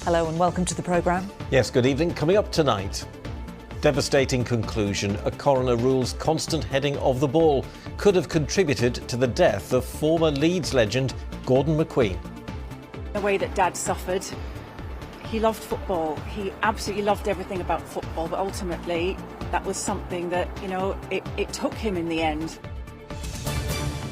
Hello and welcome to the programme. Yes, good evening. Coming up tonight, devastating conclusion. A coroner rules constant heading of the ball could have contributed to the death of former Leeds legend Gordon McQueen. The way that Dad suffered, he loved football. He absolutely loved everything about football, but ultimately that was something that, it took him in the end.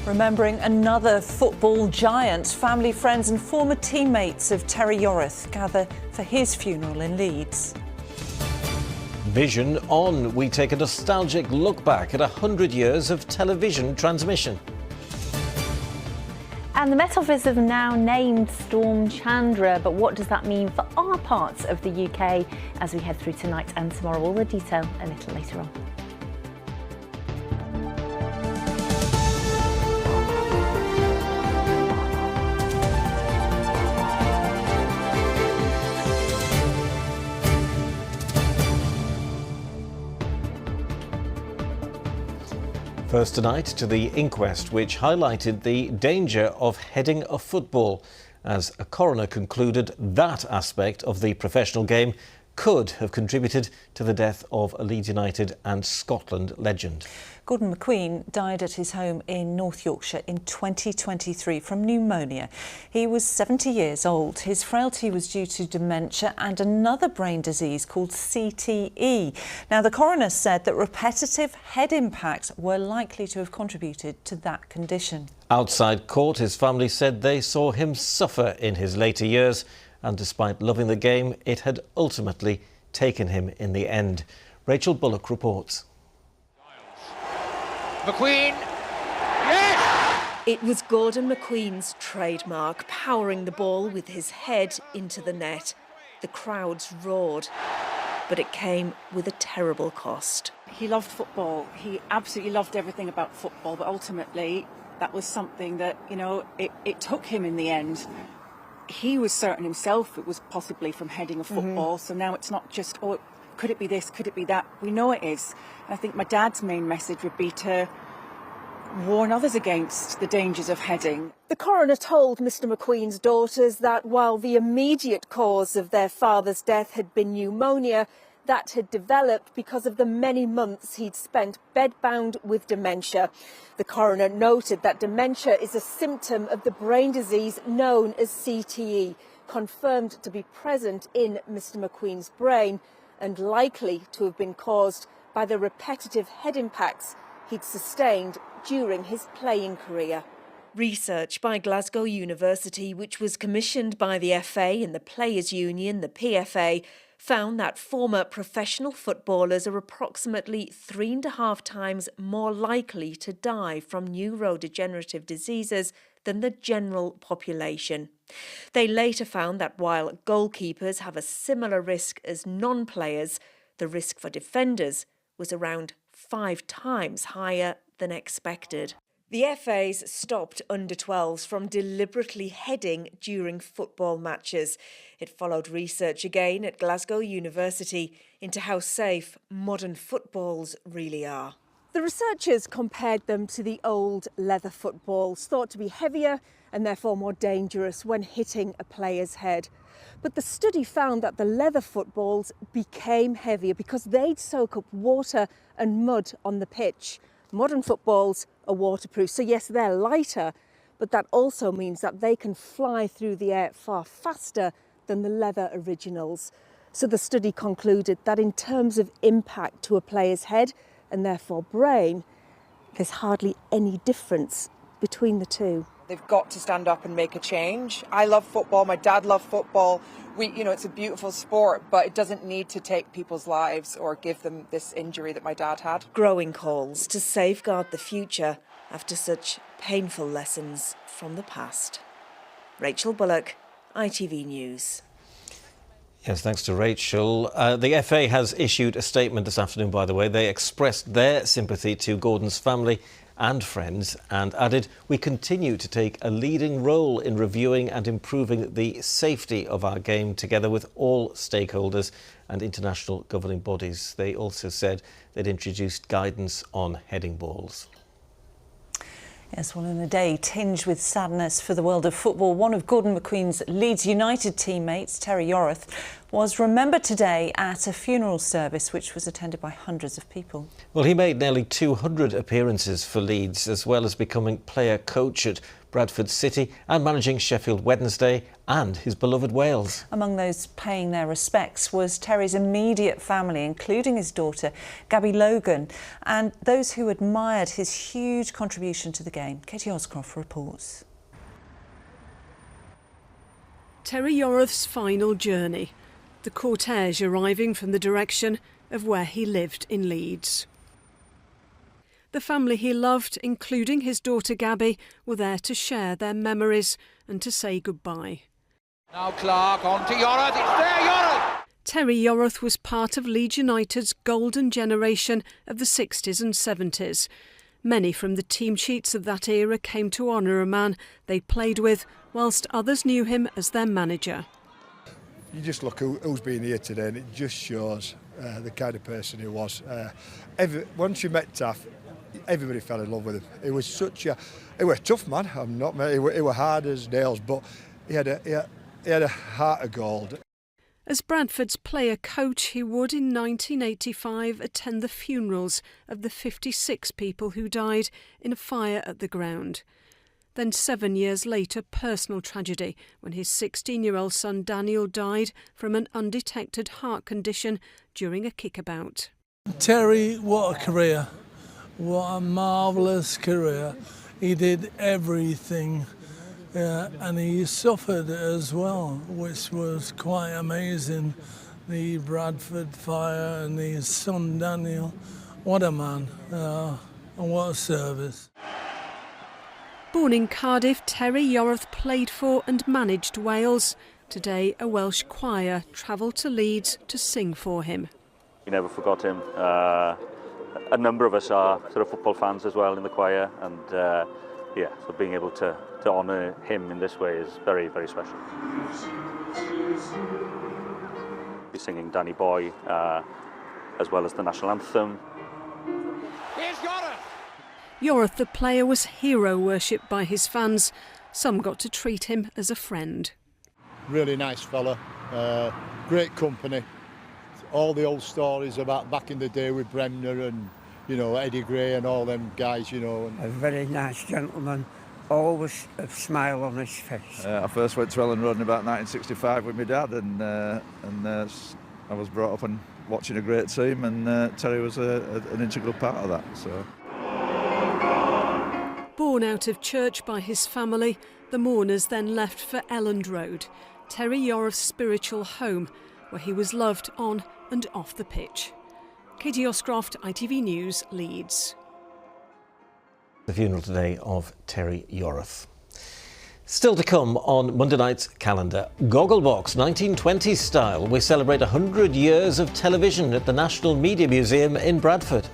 Remembering another football giant, family, friends and former teammates of Terry Yorath gather for his funeral in Leeds. Vision On. We take a nostalgic look back at 100 years of television transmission. And the Met Office have now named Storm Chandra, but what does that mean for our parts of the UK as we head through tonight and tomorrow? All the detail a little later on. First tonight to the inquest, which highlighted the danger of heading a football, as a coroner concluded that aspect of the professional game could have contributed to the death of a Leeds United and Scotland legend. Gordon McQueen died at his home in North Yorkshire in 2023 from pneumonia. He was 70 years old. His frailty was due to dementia and another brain disease called CTE. Now, the coroner said that repetitive head impacts were likely to have contributed to that condition. Outside court, his family said they saw him suffer in his later years, and despite loving the game, it had ultimately taken him in the end. Rachel Bullock reports. McQueen, yes! It was Gordon McQueen's trademark, powering the ball with his head into the net. The crowds roared, but it came with a terrible cost. He loved football. He absolutely loved everything about football, but ultimately that was something that, it took him in the end. He was certain himself it was possibly from heading a football, so now it's not just, could it be this, could it be that? We know it is. And I think my dad's main message would be to warn others against the dangers of heading. The coroner told Mr McQueen's daughters that while the immediate cause of their father's death had been pneumonia, that had developed because of the many months he'd spent bedbound with dementia. The coroner noted that dementia is a symptom of the brain disease known as CTE, confirmed to be present in Mr McQueen's brain and likely to have been caused by the repetitive head impacts he'd sustained during his playing career. Research by Glasgow University, which was commissioned by the FA and the Players' Union, the PFA, found that former professional footballers are approximately 3.5 times more likely to die from neurodegenerative diseases than the general population. They later found that while goalkeepers have a similar risk as non-players, the risk for defenders was around 5 times higher than expected. The FA's stopped under-12s from deliberately heading during football matches. It followed research again at Glasgow University into how safe modern footballs really are. The researchers compared them to the old leather footballs, thought to be heavier and therefore more dangerous when hitting a player's head. But the study found that the leather footballs became heavier because they'd soak up water and mud on the pitch. Modern footballs are waterproof, so yes, they're lighter, but that also means that they can fly through the air far faster than the leather originals. So the study concluded that in terms of impact to a player's head and therefore brain, there's hardly any difference between the two. They've got to stand up and make a change. I love football, my dad loved football. It's a beautiful sport, but it doesn't need to take people's lives or give them this injury that my dad had. Growing calls to safeguard the future after such painful lessons from the past. Rachel Bullock, ITV News. Yes, thanks to Rachel. The FA has issued a statement this afternoon, by the way. They expressed their sympathy to Gordon's family and friends and added, "We continue to take a leading role in reviewing and improving the safety of our game together with all stakeholders and international governing bodies." They also said they'd introduced guidance on heading balls. Yes, well, in a day tinged with sadness for the world of football, one of Gordon McQueen's Leeds United teammates, Terry Yorath, was remembered today at a funeral service which was attended by hundreds of people. Well, he made nearly 200 appearances for Leeds, as well as becoming player coach at Bradford City and managing Sheffield Wednesday and his beloved Wales. Among those paying their respects was Terry's immediate family, including his daughter, Gabby Logan, and those who admired his huge contribution to the game. Katie Oscroft reports. Terry Yorath's final journey, the cortege arriving from the direction of where he lived in Leeds. The family he loved, including his daughter Gabby, were there to share their memories and to say goodbye. Now Clark on to Yorath, it's there, Yorath! Terry Yorath was part of Leeds United's golden generation of the 60s and 70s. Many from the team sheets of that era came to honour a man they played with, whilst others knew him as their manager. You just look who's been here today and it just shows the kind of person he was. Once you met Taff, everybody fell in love with him. He was he was a tough man. He was hard as nails, but he had a heart of gold. As Bradford's player coach, he would in 1985 attend the funerals of the 56 people who died in a fire at the ground. Then 7 years later, personal tragedy when his 16-year-old son Daniel died from an undetected heart condition during a kickabout. Terry, what a career. What a marvellous career. He did everything and he suffered as well, which was quite amazing. The Bradford fire and his son Daniel. What a man and what a service. Born in Cardiff, Terry Yorath played for and managed Wales. Today, a Welsh choir travelled to Leeds to sing for him. We never forgot him. A number of us are sort of football fans as well in the choir, and so being able to honour him in this way is very, very special. We're singing Danny Boy as well as the national anthem. Here's Yorath! Yorath, the player, was hero worshipped by his fans. Some got to treat him as a friend. Really nice fella, great company. All the old stories about back in the day with Bremner and, Eddie Gray and all them guys, A very nice gentleman, always a smile on his face. I first went to Ellen Road in about 1965 with my dad, and I was brought up and watching a great team, and Terry was an integral part of that. So. Born out of church by his family, the mourners then left for Elland Road, Terry Yorath's spiritual home, where he was loved on and off the pitch. Katie Oscroft, ITV News, Leeds. The funeral today of Terry Yorath. Still to come on Monday night's calendar, Gogglebox 1920s style. We celebrate 100 years of television at the National Media Museum in Bradford.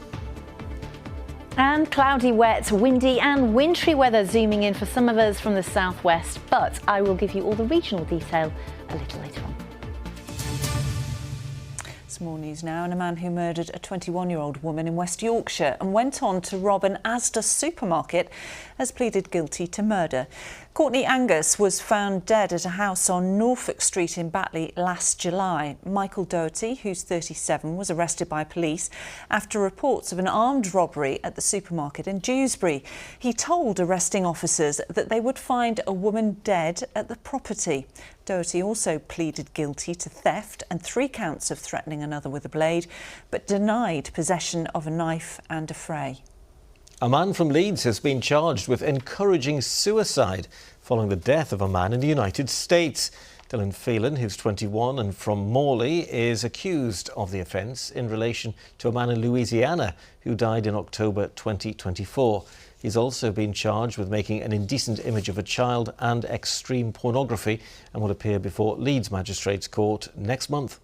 And cloudy, wet, windy and wintry weather zooming in for some of us from the southwest. But I will give you all the regional detail a little later on. More news now, and a man who murdered a 21-year-old woman in West Yorkshire and went on to rob an Asda supermarket has pleaded guilty to murder. Courtney Angus was found dead at a house on Norfolk Street in Batley last July. Michael Doherty, who's 37, was arrested by police after reports of an armed robbery at the supermarket in Dewsbury. He told arresting officers that they would find a woman dead at the property. Doherty also pleaded guilty to theft and 3 counts of threatening another with a blade, but denied possession of a knife and a fray. A man from Leeds has been charged with encouraging suicide following the death of a man in the United States. Dylan Phelan, who's 21 and from Morley, is accused of the offence in relation to a man in Louisiana who died in October 2024. He's also been charged with making an indecent image of a child and extreme pornography and will appear before Leeds Magistrates Court next month.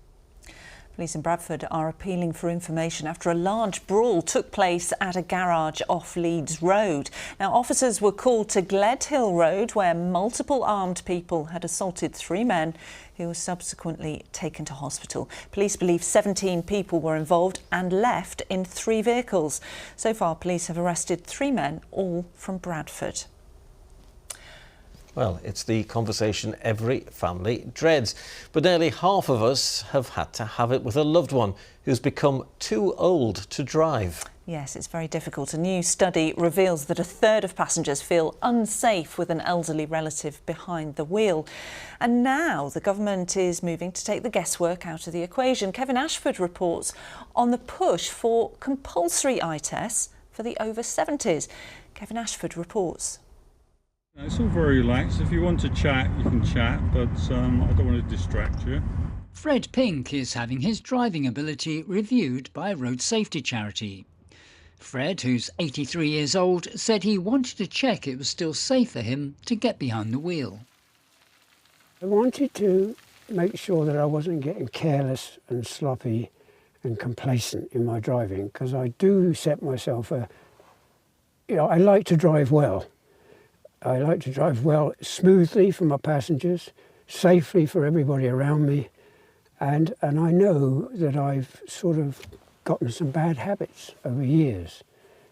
Police in Bradford are appealing for information after a large brawl took place at a garage off Leeds Road. Now, officers were called to Gledhill Road, where multiple armed people had assaulted 3 men who were subsequently taken to hospital. Police believe 17 people were involved and left in 3 vehicles. So far, police have arrested 3 men, all from Bradford. Well, it's the conversation every family dreads. But nearly half of us have had to have it with a loved one who's become too old to drive. Yes, it's very difficult. A new study reveals that 1/3 of passengers feel unsafe with an elderly relative behind the wheel. And now the government is moving to take the guesswork out of the equation. Kevin Ashford reports on the push for compulsory eye tests for the over 70s. Kevin Ashford reports. It's all very relaxed. If you want to chat, you can chat, but I don't want to distract you. Fred Pink is having his driving ability reviewed by a road safety charity. Fred, who's 83 years old, said he wanted to check it was still safe for him to get behind the wheel. I wanted to make sure that I wasn't getting careless and sloppy and complacent in my driving, because I do set myself I like to drive well. I like to drive well, smoothly for my passengers, safely for everybody around me, and I know that I've sort of gotten some bad habits over years,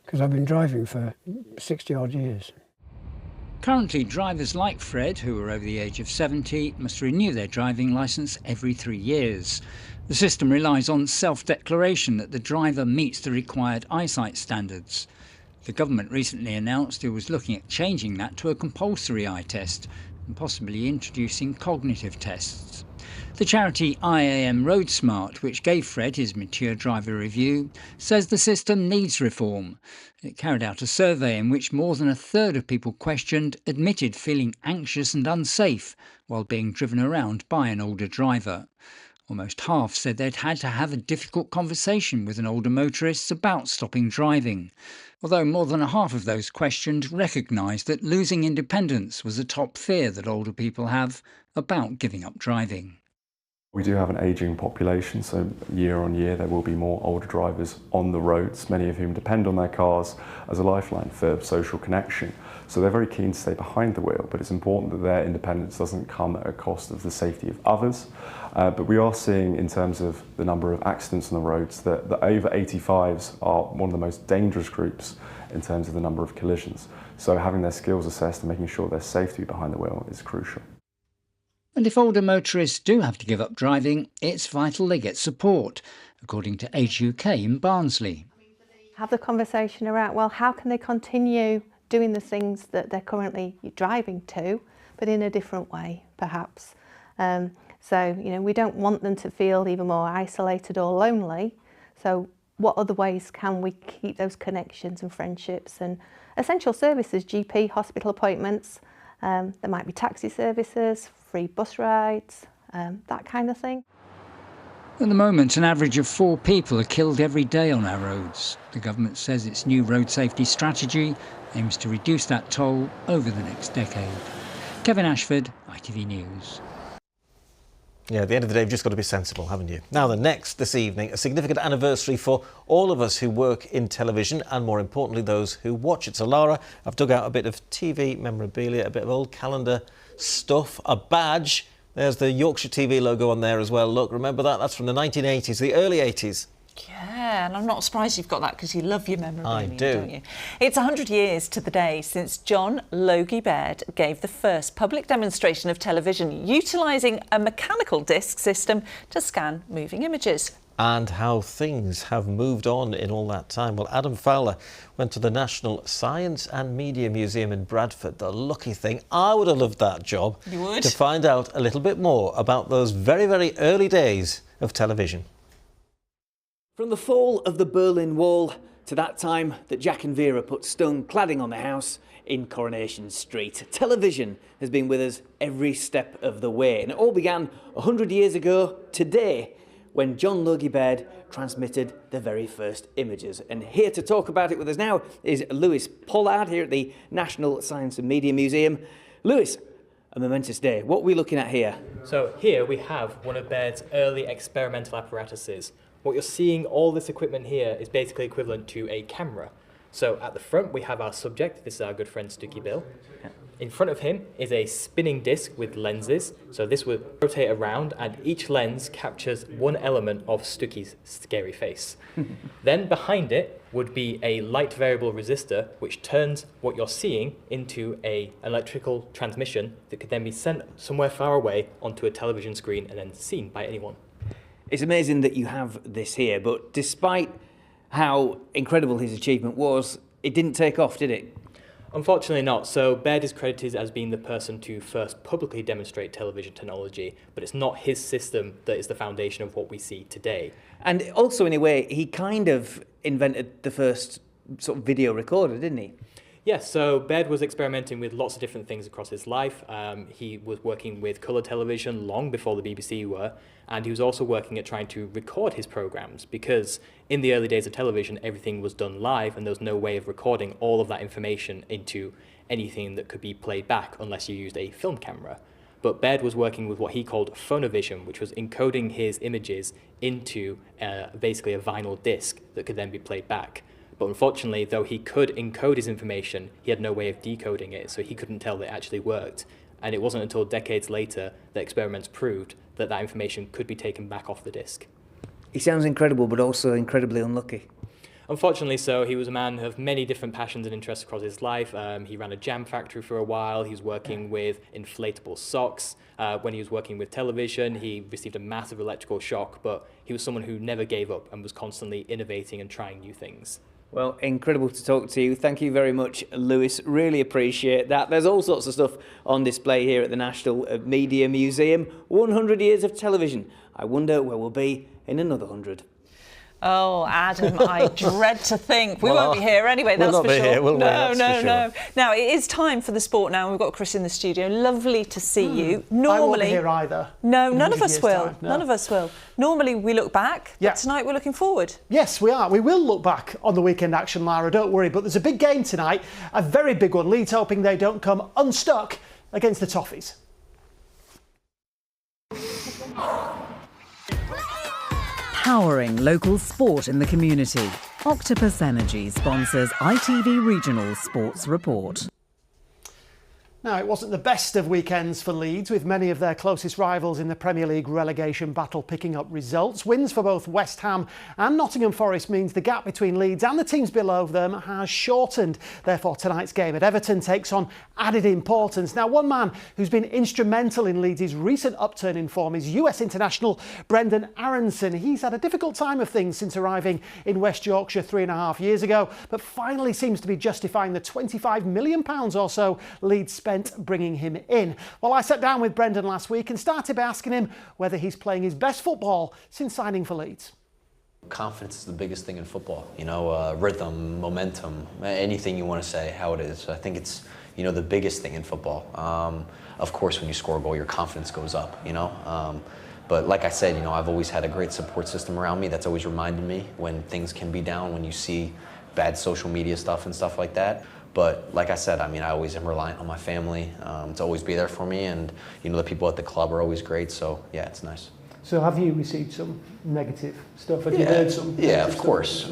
because I've been driving for 60 odd years. Currently, drivers like Fred, who are over the age of 70, must renew their driving licence every 3 years. The system relies on self-declaration that the driver meets the required eyesight standards. The government recently announced it was looking at changing that to a compulsory eye test and possibly introducing cognitive tests. The charity IAM Road Smart, which gave Fred his mature driver review, says the system needs reform. It carried out a survey in which more than 1/3 of people questioned admitted feeling anxious and unsafe while being driven around by an older driver. Almost half said they'd had to have a difficult conversation with an older motorist about stopping driving, although more than half of those questioned recognised that losing independence was a top fear that older people have about giving up driving. We do have an ageing population, so year on year there will be more older drivers on the roads, many of whom depend on their cars as a lifeline for social connection. So they're very keen to stay behind the wheel, but it's important that their independence doesn't come at a cost of the safety of others. But we are seeing, in terms of the number of accidents on the roads, that the over 85s are one of the most dangerous groups in terms of the number of collisions. So having their skills assessed and making sure they're safe to be behind the wheel is crucial. And if older motorists do have to give up driving, it's vital they get support, according to Age UK in Barnsley. Have the conversation around, well, how can they continue doing the things that they're currently driving to, but in a different way, perhaps. So, we don't want them to feel even more isolated or lonely. So what other ways can we keep those connections and friendships and essential services, GP, hospital appointments, there might be taxi services, free bus rides, that kind of thing. At the moment, an average of 4 people are killed every day on our roads. The government says its new road safety strategy aims to reduce that toll over the next decade. Kevin Ashford, ITV News. Yeah, at the end of the day, you've just got to be sensible, haven't you? Now, this evening, a significant anniversary for all of us who work in television and, more importantly, those who watch it. So, Lara, I've dug out a bit of TV memorabilia, a bit of old calendar stuff, a badge. There's the Yorkshire TV logo on there as well. Look, remember that? That's from the 1980s, the early 80s. Yeah, and I'm not surprised you've got that because you love your memorabilia, I do. Don't you? It's 100 years to the day since John Logie Baird gave the first public demonstration of television, utilising a mechanical disc system to scan moving images. And how things have moved on in all that time. Well, Adam Fowler went to the National Science and Media Museum in Bradford. The lucky thing, I would have loved that job. You would? To find out a little bit more about those very, very early days of television. From the fall of the Berlin Wall to that time that Jack and Vera put stone cladding on the house in Coronation Street, television has been with us every step of the way. And it all began 100 years ago today, when John Logie Baird transmitted the very first images. And here to talk about it with us now is Lewis Pollard here at the National Science and Media Museum. Lewis, a momentous day. What are we looking at here? So here we have one of Baird's early experimental apparatuses. What you're seeing, all this equipment here, is basically equivalent to a camera. So at the front we have our subject. This is our good friend Stooky Bill. In front of him is a spinning disc with lenses. So this will rotate around and each lens captures one element of Stooky's scary face. Then behind it would be a light variable resistor which turns what you're seeing into an electrical transmission that could then be sent somewhere far away onto a television screen and then seen by anyone. It's amazing that you have this here, but despite how incredible his achievement was, it didn't take off, did it? Unfortunately not. So Baird is credited as being the person to first publicly demonstrate television technology, but it's not his system that is the foundation of what we see today. And also, in a way, he kind of invented the first sort of video recorder, didn't he? Yes, so Baird was experimenting with lots of different things across his life. He was working with colour television long before the BBC were, and he was also working at trying to record his programmes, because in the early days of television, everything was done live and there was no way of recording all of that information into anything that could be played back unless you used a film camera. But Baird was working with what he called phonovision, which was encoding his images into basically a vinyl disc that could then be played back. But unfortunately, though he could encode his information, he had no way of decoding it, so he couldn't tell that it actually worked. And it wasn't until decades later that experiments proved that that information could be taken back off the disc. He sounds incredible, but also incredibly unlucky. Unfortunately so, he was a man of many different passions and interests across his life. He ran a jam factory for a while, he was working with inflatable socks. When he was working with television, he received a massive electrical shock, but he was someone who never gave up and was constantly innovating and trying new things. Well, incredible to talk to you. Thank you very much, Lewis. Really appreciate that. There's all sorts of stuff on display here at the National Media Museum. 100 years of television. I wonder where we'll be in another 100. Oh, Adam, I dread to think. We won't be here anyway, that's for sure. Here, will we? No. Now, it is time for the sport now. We've got Chris in the studio. Lovely to see you. Normally, I won't be here either. No, none of us will. Time, no. None of us will. Normally, we look back, but tonight we're looking forward. Yes, we are. We will look back on the weekend action, Lara, don't worry. But there's a big game tonight, a very big one. Leeds hoping they don't come unstuck against the Toffees. Powering local sport in the community. Octopus Energy sponsors ITV Regional Sports Report. Now, it wasn't the best of weekends for Leeds, with many of their closest rivals in the Premier League relegation battle picking up results. Wins for both West Ham and Nottingham Forest means the gap between Leeds and the teams below them has shortened. Therefore, tonight's game at Everton takes on added importance. Now, one man who's been instrumental in Leeds' recent upturn in form is US international Brendan Aronson. He's had a difficult time of things since arriving in West Yorkshire 3.5 years ago, but finally seems to be justifying the £25 million or so Leeds spent bringing him in. Well, I sat down with Brendan last week and started by asking him whether he's playing his best football since signing for Leeds. Confidence is the biggest thing in football, rhythm, momentum, anything you want to say how it is. I think it's, the biggest thing in football. Of course, when you score a goal, your confidence goes up, But like I said, I've always had a great support system around me that's always reminded me when things can be down, when you see bad social media stuff and stuff like that. But like I said, I always am reliant on my family to always be there for me, and the people at the club are always great, so yeah, it's nice. So have you received some negative stuff? Have you heard some? Yeah, of course.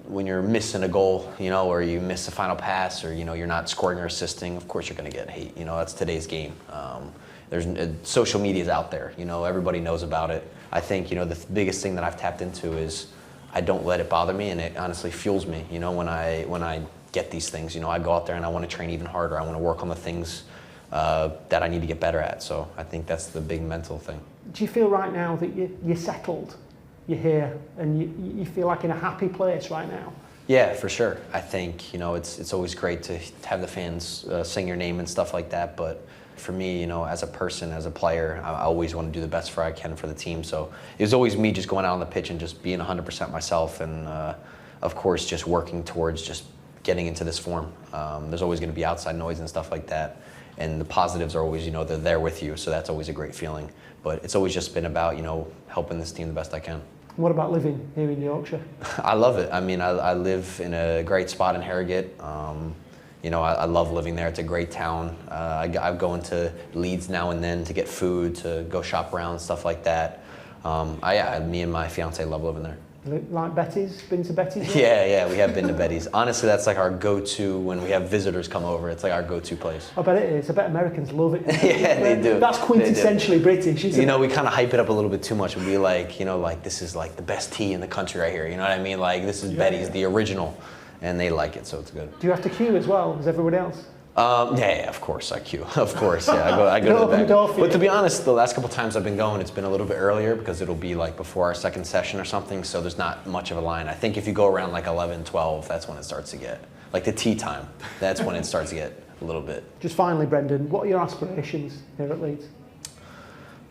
When you're missing a goal, or you miss a final pass, or you're not scoring or assisting, of course you're going to get hate. That's today's game. There's social media is out there. Everybody knows about it. I think the biggest thing that I've tapped into is I don't let it bother me, and it honestly fuels me. When I get these things, I go out there and I want to train even harder. I want to work on the things that I need to get better at. So I think that's the big mental thing. Do you feel right now that you're settled? You're here and you feel like in a happy place right now? Yeah, for sure. I think it's always great to have the fans sing your name and stuff like that. But for me, as a person, as a player, I always want to do the best I can for the team. So it was always me just going out on the pitch and just being 100% myself, and of course just working towards just getting into this form. There's always going to be outside noise and stuff like that, and the positives are always, they're there with you, so that's always a great feeling. But it's always just been about, helping this team the best I can. What about living here in Yorkshire? I love it. I live in a great spot in Harrogate. you know, I love living there. It's a great town. I go into Leeds now and then to get food, to go shop around, stuff like that. Me and my fiance love living there. Like Betty's? Been to Betty's? Yeah, we have been to Betty's. Honestly, that's like our go-to when we have visitors come over. It's like our go-to place. I bet it is. I bet Americans love it. Yeah, they do. That's quintessentially British, isn't it? You know, we kind of hype it up a little bit too much. We'd be like, you know, like this is like the best tea in the country right here. You know what I mean? Like this is Betty's, the original, and they like it, so it's good. Do you have to queue as well as everybody else? Yeah, of course I queue. Of course, yeah. I go to the back. But to be honest, the last couple times I've been going, it's been a little bit earlier because it'll be like before our second session or something, so there's not much of a line. I think if you go around like 11, 12, that's when it starts to get, like the tea time, that's when it starts to get a little bit. Just finally, Brendan, what are your aspirations here at Leeds?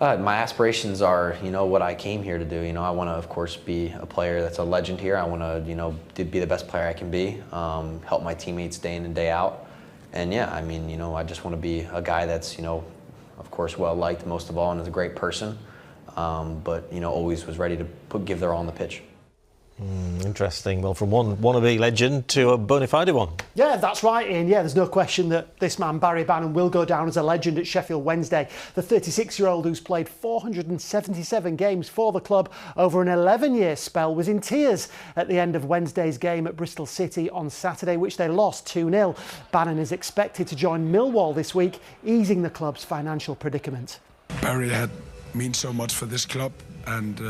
My aspirations are, you know, what I came here to do. You know, I want to, of course, be a player that's a legend here. I want to, you know, be the best player I can be, help my teammates day in and day out. And yeah, I mean, you know, I just want to be a guy that's, you know, of course, well-liked most of all and is a great person, but, you know, always was ready to give their all on the pitch. Interesting. Well, from one wannabe legend to a bona fide one. Yeah, that's right, Ian. Yeah, there's no question that this man, Barry Bannon, will go down as a legend at Sheffield Wednesday. The 36-year-old who's played 477 games for the club over an 11-year spell was in tears at the end of Wednesday's game at Bristol City on Saturday, which they lost 2-0. Bannon is expected to join Millwall this week, easing the club's financial predicament. Barry had meant so much for this club, and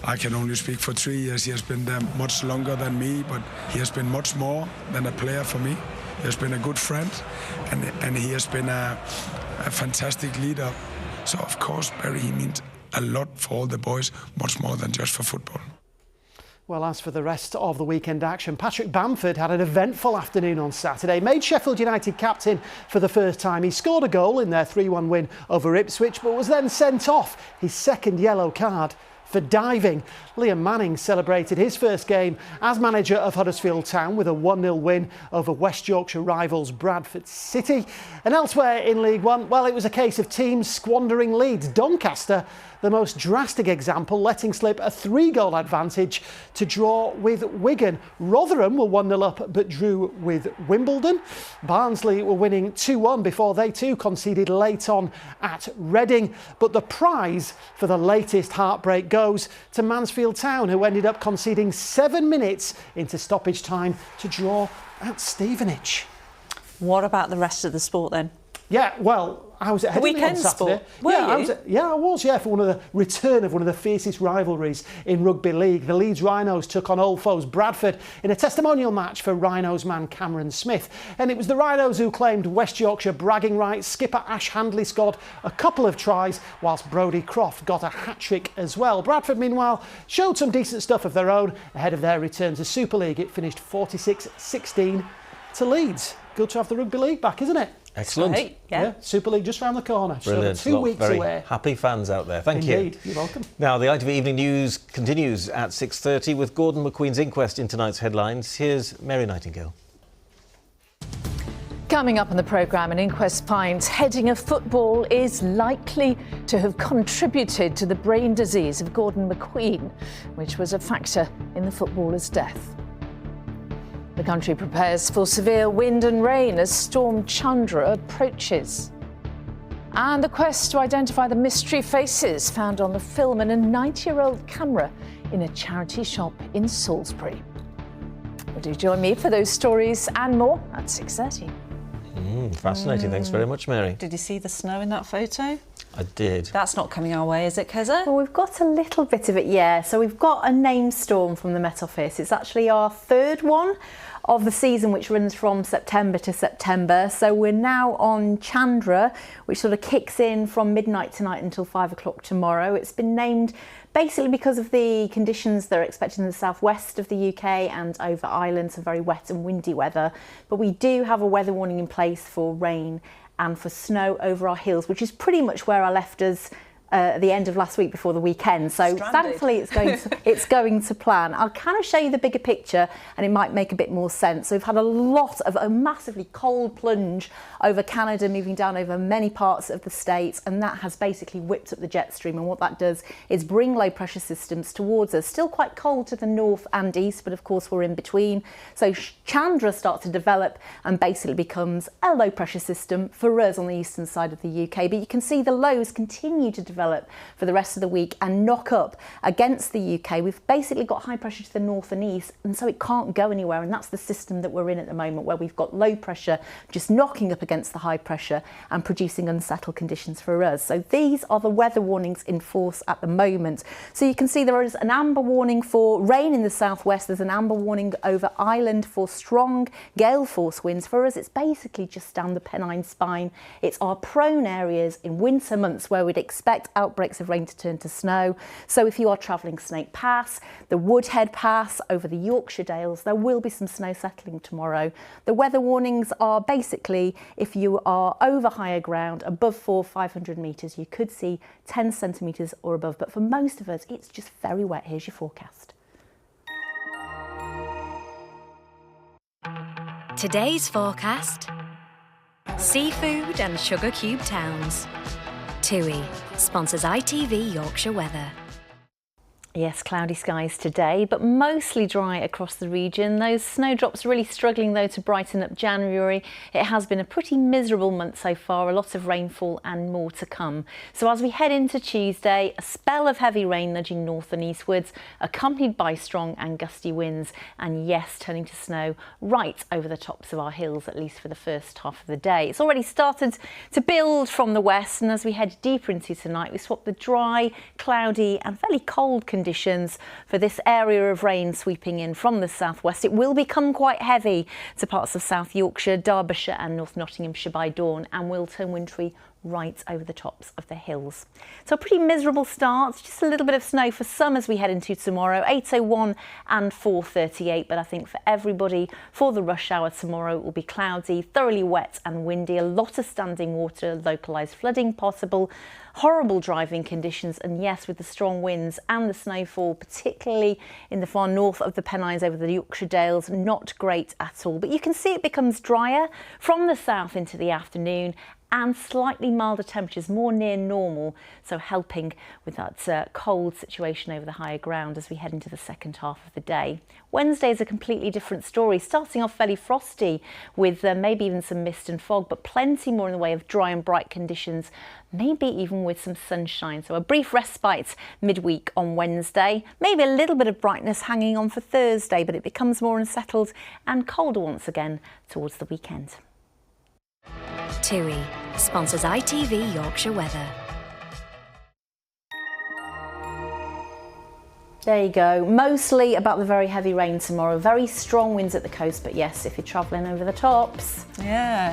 I can only speak for 3 years. He has been there much longer than me, but he has been much more than a player for me. He has been a good friend, and he has been a fantastic leader. So, of course, Barry, he means a lot for all the boys, much more than just for football. Well, as for the rest of the weekend action, Patrick Bamford had an eventful afternoon on Saturday, made Sheffield United captain for the first time. He scored a goal in their 3-1 win over Ipswich, but was then sent off, his second yellow card, for diving. Liam Manning celebrated his first game as manager of Huddersfield Town with a 1-0 win over West Yorkshire rivals Bradford City. And elsewhere in League One, well, it was a case of teams squandering leads. Doncaster, the most drastic example, letting slip a 3-goal advantage to draw with Wigan. Rotherham were 1-0 up but drew with Wimbledon. Barnsley were winning 2-1 before they too conceded late on at Reading. But the prize for the latest heartbreak goes to Mansfield Town, who ended up conceding 7 minutes into stoppage time to draw at Stevenage. What about the rest of the sport then? Yeah, well, I was at Headingley on Saturday. I was for one of the return of one of the fiercest rivalries in rugby league. The Leeds Rhinos took on old foes Bradford in a testimonial match for Rhinos man Cameron Smith. And it was the Rhinos who claimed West Yorkshire bragging rights. Skipper Ash Handley scored a couple of tries, whilst Brodie Croft got a hat-trick as well. Bradford, meanwhile, showed some decent stuff of their own ahead of their return to Super League. It finished 46-16 to Leeds. Good to have the rugby league back, isn't it? Excellent. Great, yeah. Super League just round the corner. Brilliant. So 2 weeks very away. Happy fans out there. Thank you. Indeed. You're welcome. Now, the ITV Evening News continues at 6:30 with Gordon McQueen's Inquest in tonight's headlines. Here's Mary Nightingale. Coming up on the programme, an inquest finds heading of football is likely to have contributed to the brain disease of Gordon McQueen, which was a factor in the footballer's death. The country prepares for severe wind and rain as Storm Chandra approaches. And the quest to identify the mystery faces found on the film in a 90-year-old camera in a charity shop in Salisbury. Well, do join me for those stories and more at 6:30. Fascinating. Thanks very much, Mary. Did you see the snow in that photo? I did. That's not coming our way, is it, Keza? Well, we've got a little bit of it, yeah. So we've got a name storm from the Met Office. It's actually our third one of the season, which runs from September to September. So we're now on Chandra, which sort of kicks in from midnight tonight until 5 o'clock tomorrow. It's been named basically because of the conditions that are expected in the southwest of the UK and over Ireland, some very wet and windy weather. But we do have a weather warning in place for rain and for snow over our hills, which is pretty much where I left us at the end of last week before the weekend. So thankfully it's going to plan. I'll kind of show you the bigger picture and it might make a bit more sense. So we've had a massively cold plunge over Canada, moving down over many parts of the States, and that has basically whipped up the jet stream, and what that does is bring low pressure systems towards us. Still quite cold to the north and east, but of course we're in between. So Chandra starts to develop and basically becomes a low pressure system for us on the eastern side of the UK. But you can see the lows continue to develop for the rest of the week and knock up against the UK. We've basically got high pressure to the north and east, and so it can't go anywhere, and that's the system that we're in at the moment, where we've got low pressure just knocking up against the high pressure and producing unsettled conditions for us. So these are the weather warnings in force at the moment. So you can see there is an amber warning for rain in the southwest. There's an amber warning over Ireland for strong gale force winds. For us, it's basically just down the Pennine Spine. It's our prone areas in winter months where we'd expect outbreaks of rain to turn to snow. So if you are travelling Snake Pass, the Woodhead Pass, over the Yorkshire Dales, there will be some snow settling tomorrow. The weather warnings are basically if you are over higher ground, above 400-500 metres, you could see 10 centimetres or above. But for most of us, it's just very wet. Here's your forecast. Today's forecast: seafood and sugar cube towns. TUI sponsors ITV Yorkshire Weather. Yes, cloudy skies today, but mostly dry across the region. Those snowdrops really struggling though to brighten up January. It has been a pretty miserable month so far, a lot of rainfall and more to come. So as we head into Tuesday, a spell of heavy rain nudging north and eastwards, accompanied by strong and gusty winds, and yes, turning to snow right over the tops of our hills, at least for the first half of the day. It's already started to build from the west, and as we head deeper into tonight, we swap the dry, cloudy and fairly cold conditions for this area of rain sweeping in from the southwest. It will become quite heavy to parts of South Yorkshire, Derbyshire and North Nottinghamshire by dawn, and will turn wintry right over the tops of the hills. So a pretty miserable start, just a little bit of snow for some as we head into tomorrow, 8:01 and 4:38, but I think for everybody, for the rush hour tomorrow, it will be cloudy, thoroughly wet and windy, a lot of standing water, localised flooding possible, horrible driving conditions, and yes, with the strong winds and the snowfall, particularly in the far north of the Pennines over the Yorkshire Dales, not great at all. But you can see it becomes drier from the south into the afternoon, and slightly milder temperatures, more near normal, so helping with that cold situation over the higher ground as we head into the second half of the day. Wednesday is a completely different story, starting off fairly frosty with maybe even some mist and fog, but plenty more in the way of dry and bright conditions, maybe even with some sunshine. So a brief respite midweek on Wednesday, maybe a little bit of brightness hanging on for Thursday, but it becomes more unsettled and colder once again towards the weekend. TUI sponsors ITV Yorkshire Weather. There you go. Mostly about the very heavy rain tomorrow. Very strong winds at the coast, but yes, if you're travelling over the tops,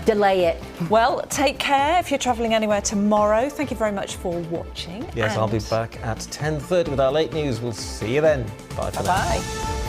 delay it. Well, take care if you're travelling anywhere tomorrow. Thank you very much for watching. Yes, I'll be back at 10:30 with our late news. We'll see you then. Bye for now. Bye.